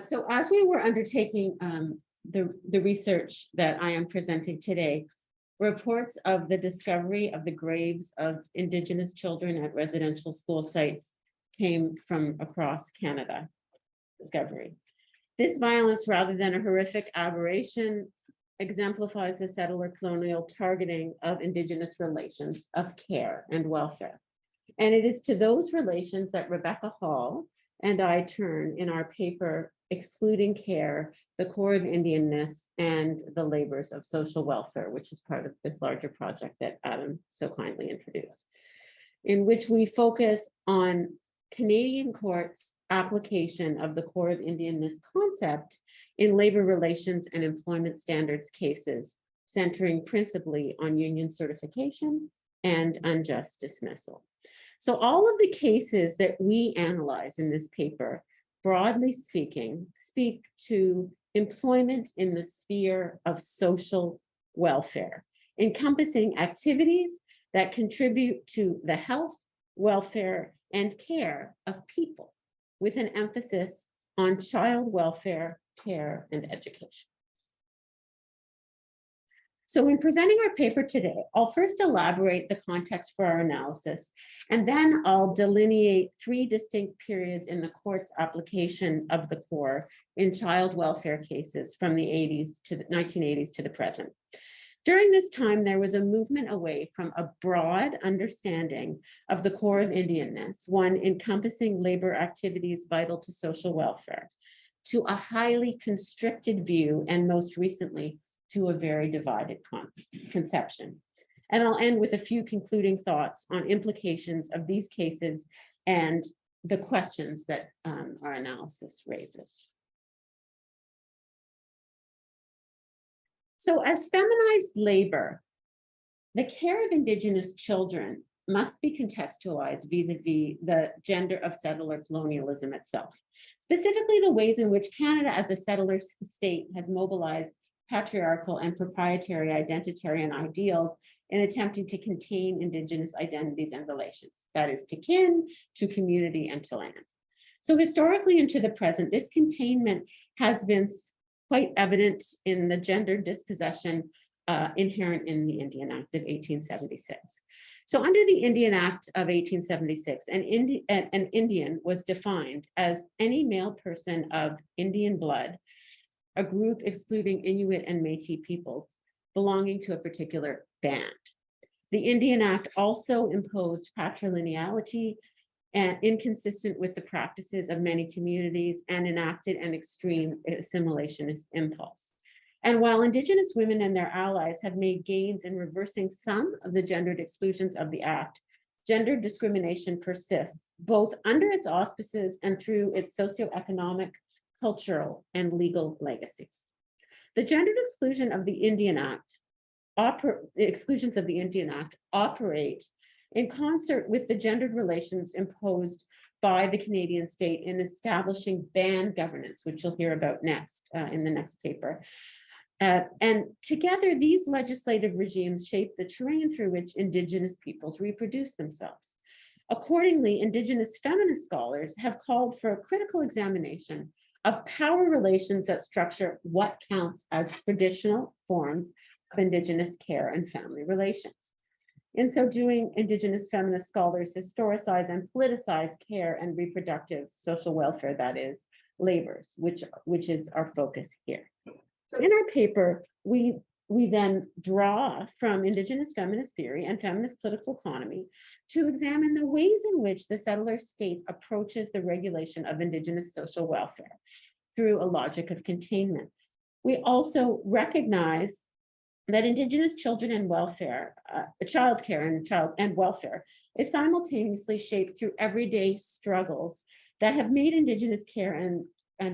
So as we were undertaking the research that I am presenting today, reports of the discovery of the graves of Indigenous children at residential school sites came from across Canada. Discovery. This violence, rather than a horrific aberration, exemplifies the settler colonial targeting of Indigenous relations of care and welfare. And it is to those relations that Rebecca Hall and I turn in our paper, Excluding Care, the Core of Indianness and the Labors of Social Welfare, which is part of this larger project that Adam so kindly introduced, in which we focus on Canadian courts' application of the Core of Indianness concept in labor relations and employment standards cases, centering principally on union certification and unjust dismissal. So all of the cases that we analyze in this paper, broadly speaking, speak to employment in the sphere of social welfare, encompassing activities that contribute to the health, welfare, and care of people, with an emphasis on child welfare, care, and education. So in presenting our paper today, I'll first elaborate the context for our analysis, and then I'll delineate three distinct periods in the court's application of the core in child welfare cases from the 1980s to the present. During this time, there was a movement away from a broad understanding of the core of Indianness, one encompassing labor activities vital to social welfare, to a highly constricted view, and most recently, to a very divided conception. And I'll end with a few concluding thoughts on implications of these cases and the questions that our analysis raises. So as feminized labor, the care of Indigenous children must be contextualized vis-a-vis the gender of settler colonialism itself, specifically the ways in which Canada as a settler state has mobilized patriarchal and proprietary identitarian ideals in attempting to contain Indigenous identities and relations, that is to kin, to community, and to land. So historically and to the present, this containment has been quite evident in the gender dispossession inherent in the Indian Act of 1876. So under the Indian Act of 1876, an Indian was defined as any male person of Indian blood, a group excluding Inuit and Métis peoples belonging to a particular band. The Indian Act also imposed patrilineality and inconsistent with the practices of many communities, and enacted an extreme assimilationist impulse. And while Indigenous women and their allies have made gains in reversing some of the gendered exclusions of the Act, gender discrimination persists, both under its auspices and through its socioeconomic, cultural, and legal legacies. The gendered exclusions of the Indian Act operate in concert with the gendered relations imposed by the Canadian state in establishing band governance, which you'll hear about next in the next paper. And together, these legislative regimes shape the terrain through which Indigenous peoples reproduce themselves. Accordingly, Indigenous feminist scholars have called for a critical examination of power relations that structure what counts as traditional forms of Indigenous care and family relations. In so doing, Indigenous feminist scholars historicize and politicize care and reproductive social welfare, that is, labors, which is our focus here. So in our paper, we then draw from Indigenous feminist theory and feminist political economy to examine the ways in which the settler state approaches the regulation of Indigenous social welfare through a logic of containment. We also recognize that Indigenous children and welfare, child care and welfare is simultaneously shaped through everyday struggles that have made Indigenous care and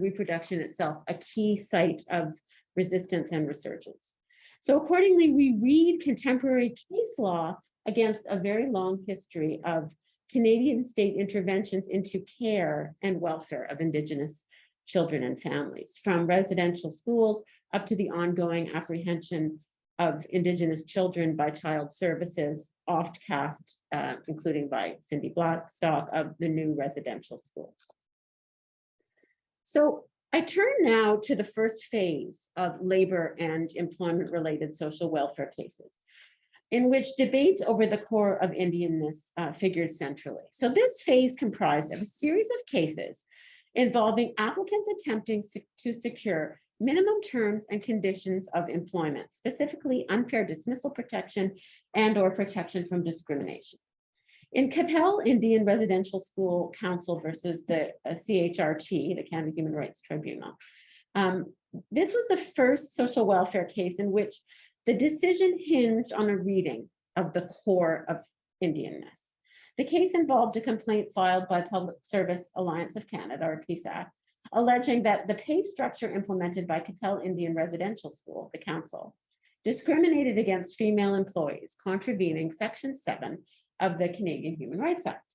reproduction itself a key site of resistance and resurgence. So accordingly, we read contemporary case law against a very long history of Canadian state interventions into care and welfare of Indigenous children and families, from residential schools up to the ongoing apprehension of Indigenous children by child services, oft cast, including by Cindy Blackstock, of the new residential schools. So I turn now to the first phase of labor and employment-related social welfare cases, in which debates over the core of Indianness figures centrally. So this phase comprised of a series of cases involving applicants attempting to secure minimum terms and conditions of employment, specifically unfair dismissal protection and/or protection from discrimination. In Capel Indian Residential School Council versus the CHRT, the Canada Human Rights Tribunal, this was the first social welfare case in which the decision hinged on a reading of the core of Indianness. The case involved a complaint filed by Public Service Alliance of Canada, or PSAC, alleging that the pay structure implemented by Capel Indian Residential School, the council, discriminated against female employees, contravening Section 7 of the Canadian Human Rights Act.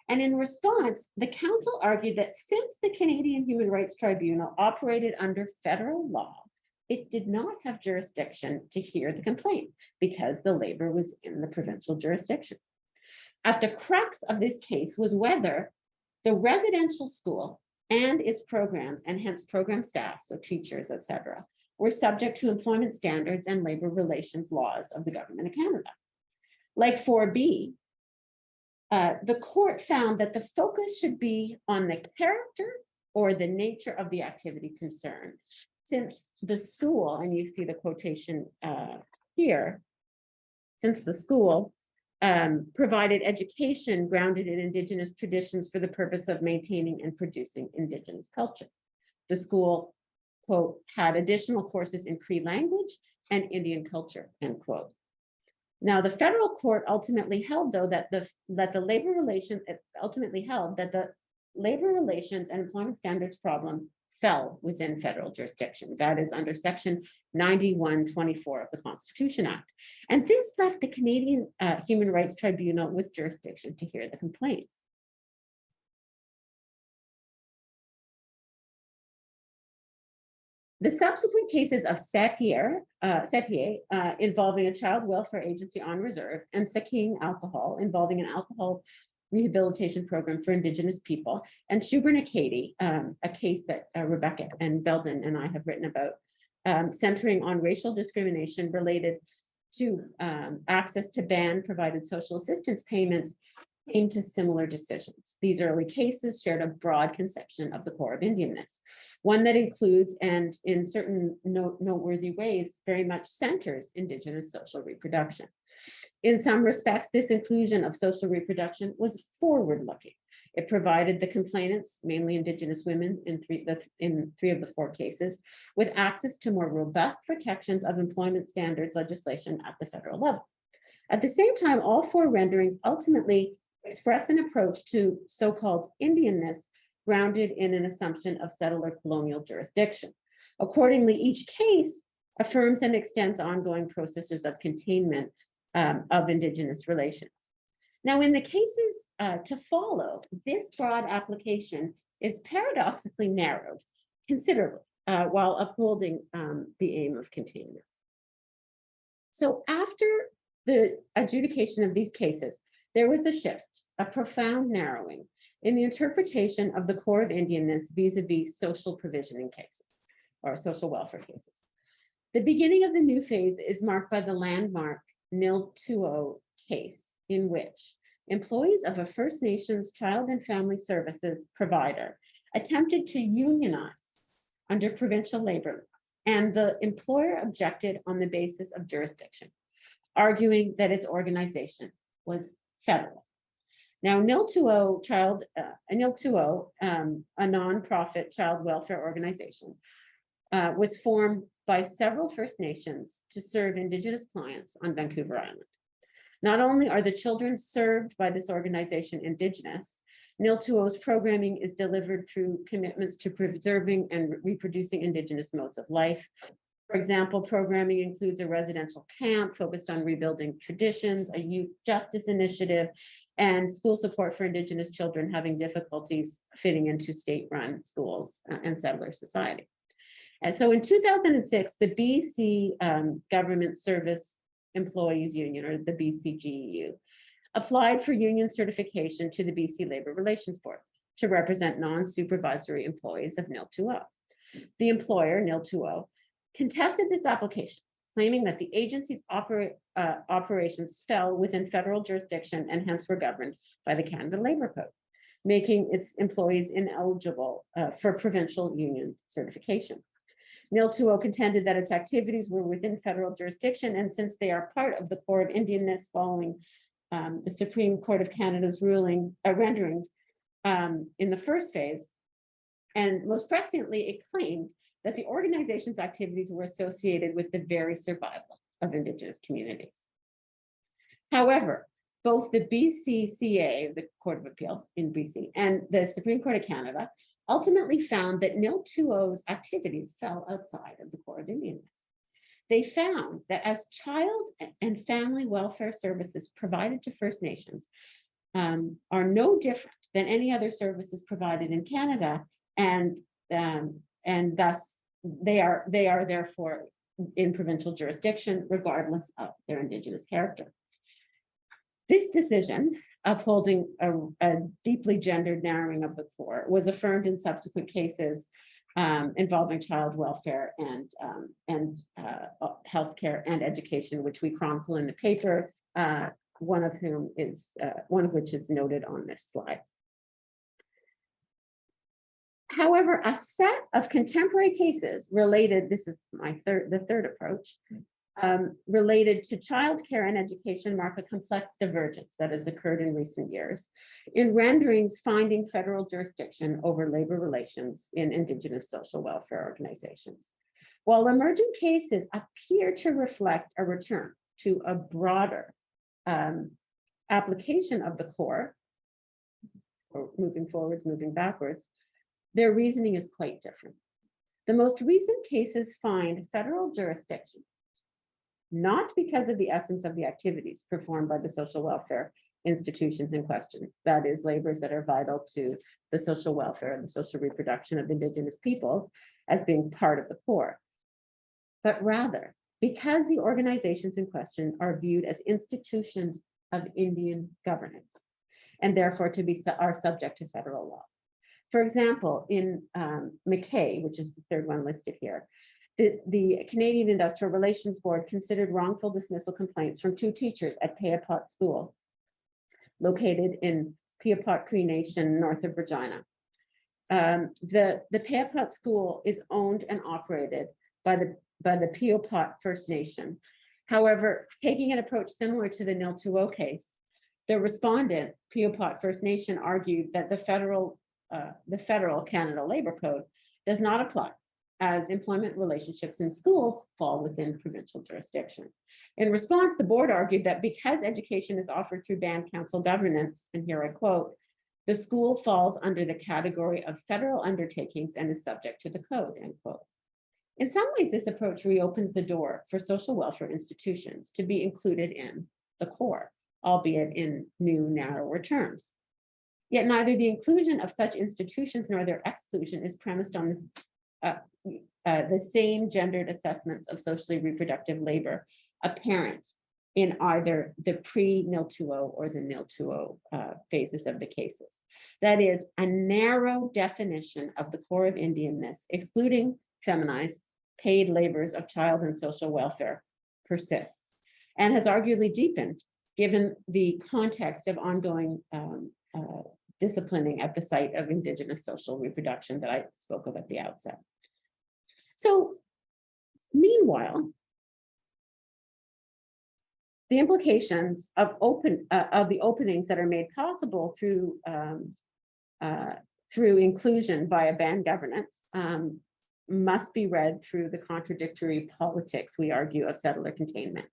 And in response, the council argued that since the Canadian Human Rights Tribunal operated under federal law, it did not have jurisdiction to hear the complaint because the labor was in the provincial jurisdiction. At the crux of this case was whether the residential school and its programs, and hence program staff, so teachers, et cetera, were subject to employment standards and labor relations laws of the government of Canada. Like 4B, the court found that the focus should be on the character or the nature of the activity concerned, since the school, and you see the quotation here, since the school provided education grounded in Indigenous traditions for the purpose of maintaining and producing Indigenous culture. The school, quote, had additional courses in Cree language and Indian culture, end quote. Now, the federal court ultimately held, though, that the labor relations and employment standards problem fell within federal jurisdiction. That is under Section 9124 of the Constitution Act. And this left the Canadian Human Rights Tribunal with jurisdiction to hear the complaint. The subsequent cases of Atelier, involving a child welfare agency on reserve, and Saking Alcohol, involving an alcohol rehabilitation program for Indigenous people, and Shubenacadie, a case that Rebecca and Belden and I have written about, centering on racial discrimination related to access to band-provided social assistance payments, came to similar decisions. These early cases shared a broad conception of the core of Indianness, one that includes, and in certain noteworthy ways, very much centers Indigenous social reproduction. In some respects, this inclusion of social reproduction was forward-looking. It provided the complainants, mainly Indigenous women in three of the four cases, with access to more robust protections of employment standards legislation at the federal level. At the same time, all four renderings ultimately express an approach to so-called Indianness grounded in an assumption of settler colonial jurisdiction. Accordingly, each case affirms and extends ongoing processes of containment of Indigenous relations. Now, in the cases to follow, this broad application is paradoxically narrowed considerably while upholding the aim of containment. So after the adjudication of these cases, there was a shift, a profound narrowing in the interpretation of the core of Indianness vis-a-vis social provisioning cases or social welfare cases. The beginning of the new phase is marked by the landmark Nil 2-0 case, in which employees of a First Nations child and family services provider attempted to unionize under provincial labor laws, and the employer objected on the basis of jurisdiction, arguing that its organization was federal. Now, Nil 2-0, a nonprofit child welfare organization, was formed by several First Nations to serve Indigenous clients on Vancouver Island. Not only are the children served by this organization Indigenous, Nil 2-0's programming is delivered through commitments to preserving and reproducing Indigenous modes of life. For example, programming includes a residential camp focused on rebuilding traditions, a youth justice initiative, and school support for Indigenous children having difficulties fitting into state-run schools and settler society. And so in 2006, the BC Government Service Employees Union, or the BCGEU, applied for union certification to the BC Labor Relations Board to represent non-supervisory employees of Nil 2-0. The employer, NIL 2.0, contested this application, claiming that the agency's operations fell within federal jurisdiction and hence were governed by the Canada Labor Code, making its employees ineligible for provincial union certification. NIL 2.0 contended that its activities were within federal jurisdiction, and since they are part of the core of Indianness following the Supreme Court of Canada's renderings in the first phase, and most presciently, it claimed that the organization's activities were associated with the very survival of Indigenous communities. However, both the BCCA, the Court of Appeal in BC, and the Supreme Court of Canada ultimately found that NIL 2.0's activities fell outside of the core of Indianness. They found that as child and family welfare services provided to First Nations are no different than any other services provided in Canada, and thus they are therefore in provincial jurisdiction regardless of their Indigenous character. This decision, upholding a deeply gendered narrowing of the core, was affirmed in subsequent cases involving child welfare and healthcare and education, which we chronicle in the paper, one of which is noted on this slide. However, a set of contemporary cases related, this is the third approach, related to childcare and education mark a complex divergence that has occurred in recent years in renderings finding federal jurisdiction over labor relations in Indigenous social welfare organizations. While emerging cases appear to reflect a return to a broader application of the core, or moving forwards, moving backwards, their reasoning is quite different. The most recent cases find federal jurisdiction not because of the essence of the activities performed by the social welfare institutions in question, that is, labors that are vital to the social welfare and the social reproduction of Indigenous peoples as being part of the core, but rather because the organizations in question are viewed as institutions of Indian governance and therefore are subject to federal law. For example, in McKay, which is the third one listed here, the Canadian Industrial Relations Board considered wrongful dismissal complaints from 2 teachers at Peapot School, located in Peapot Cree Nation, north of Regina. The Peapot School is owned and operated by the Peapot First Nation. However, taking an approach similar to the NIL 2.0 case, the respondent, Peapot First Nation, argued that the federal Canada Labor Code does not apply, as employment relationships in schools fall within provincial jurisdiction. In response, the board argued that because education is offered through band council governance, and here I quote, the school falls under the category of federal undertakings and is subject to the code, end quote. In some ways, this approach reopens the door for social welfare institutions to be included in the core, albeit in new, narrower terms. Yet neither the inclusion of such institutions nor their exclusion is premised on this the same gendered assessments of socially reproductive labor apparent in either the pre-NIL 2.0 or the NIL 2.0 phases of the cases. That is, a narrow definition of the core of Indianness, excluding feminized paid labors of child and social welfare, persists and has arguably deepened given the context of ongoing disciplining at the site of Indigenous social reproduction that I spoke of at the outset. So, meanwhile, the implications of the openings that are made possible through inclusion via band governance must be read through the contradictory politics, we argue, of settler containment.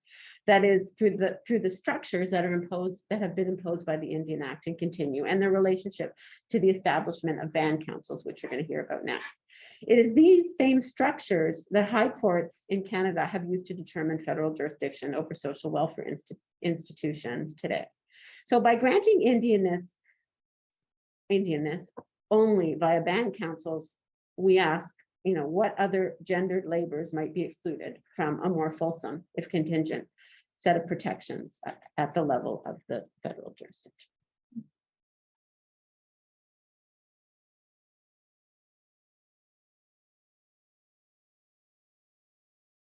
That is, through the structures that have been imposed by the Indian Act and continue, and their relationship to the establishment of band councils, which you're going to hear about next. It is these same structures that high courts in Canada have used to determine federal jurisdiction over social welfare institutions today. So by granting Indianness only via band councils, we ask, what other gendered labors might be excluded from a more fulsome, if contingent, set of protections at the level of the federal jurisdiction.